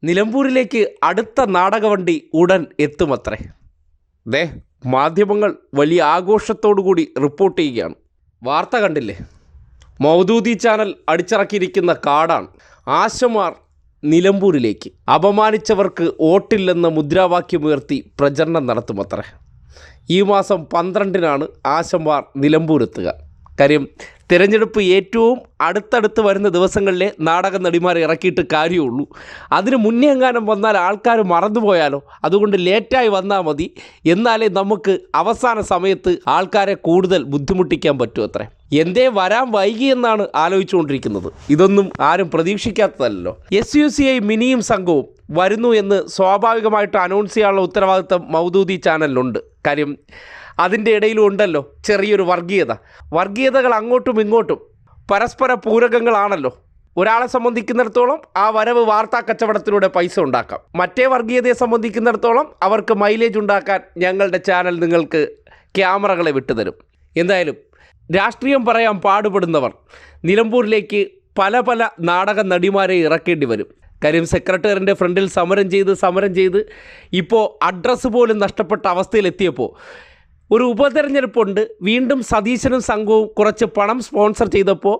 നിലമ്പൂരിലേക്ക് അടുത്ത നാടകവണ്ടി ഉടൻ എത്തുമത്രേ. മാധ്യമങ്ങൾ വലിയ ആഘോഷത്തോടു കൂടി റിപ്പോർട്ട് ചെയ്യുകയാണ്. വാർത്ത കണ്ടില്ലേ? മൗദൂദി ചാനൽ അടിച്ചിറക്കിയിരിക്കുന്ന കാർഡാണ്. ആശമാർ നിലമ്പൂരിലേക്ക്, അപമാനിച്ചവർക്ക് വോട്ടില്ലെന്ന മുദ്രാവാക്യമുയർത്തി പ്രചരണം നടത്തുമത്രേ. ഈ മാസം 12-നാണ് ആശമാർ നിലമ്പൂരെത്തുക. കാര്യം, തിരഞ്ഞെടുപ്പ് ഏറ്റവും അടുത്തടുത്ത് വരുന്ന ദിവസങ്ങളിലെ നാടക നടിമാരെ ഇറക്കിയിട്ട് കാര്യമുള്ളൂ. അതിന് മുന്നേ എങ്ങാനും വന്നാൽ ആൾക്കാർ മറന്നുപോയാലോ? അതുകൊണ്ട് ലേറ്റായി വന്നാൽ മതി, എന്നാലേ നമുക്ക് അവസാന സമയത്ത് ആൾക്കാരെ കൂടുതൽ ബുദ്ധിമുട്ടിക്കാൻ പറ്റൂ അത്രേ. എന്തേ വരാൻ വൈകിയെന്നാണ് ആലോചിച്ചുകൊണ്ടിരിക്കുന്നത്. ഇതൊന്നും ആരും പ്രതീക്ഷിക്കാത്തതല്ലോ. SUCI മിനിയും സംഘവും വരുന്നു എന്ന് സ്വാഭാവികമായിട്ട് അനൗൺസ് ചെയ്യാനുള്ള ഉത്തരവാദിത്തം മൗദൂദി ചാനലിനുണ്ട്. കാര്യം, അതിൻ്റെ ഇടയിലും ഉണ്ടല്ലോ ചെറിയൊരു വർഗീയതകൾ അങ്ങോട്ടും ഇങ്ങോട്ടും പരസ്പര പൂരകങ്ങളാണല്ലോ. ഒരാളെ സംബന്ധിക്കുന്നിടത്തോളം ആ വരവ് വാർത്താ കച്ചവടത്തിലൂടെ പൈസ ഉണ്ടാക്കാം. മറ്റേ വർഗീയതയെ സംബന്ധിക്കുന്നിടത്തോളം അവർക്ക് മൈലേജ് ഉണ്ടാക്കാൻ ഞങ്ങളുടെ ചാനൽ നിങ്ങൾക്ക് ക്യാമറകളെ വിട്ടുതരും. എന്തായാലും രാഷ്ട്രീയം പറയാൻ പാടുപെടുന്നവർ നിലമ്പൂരിലേക്ക് പല നാടക നടിമാരെ ഇറക്കേണ്ടി വരും. കാര്യം, സെക്രട്ടറിയുടെ ഫ്രണ്ടിൽ സമരം ചെയ്ത് ഇപ്പോൾ അഡ്രസ്സ് പോലും നഷ്ടപ്പെട്ട അവസ്ഥയിലെത്തിയപ്പോൾ ഒരു ഉപതെരഞ്ഞെടുപ്പുണ്ട്. വീണ്ടും സതീശനും സംഘവും കുറച്ച് പണം സ്പോൺസർ ചെയ്തപ്പോൾ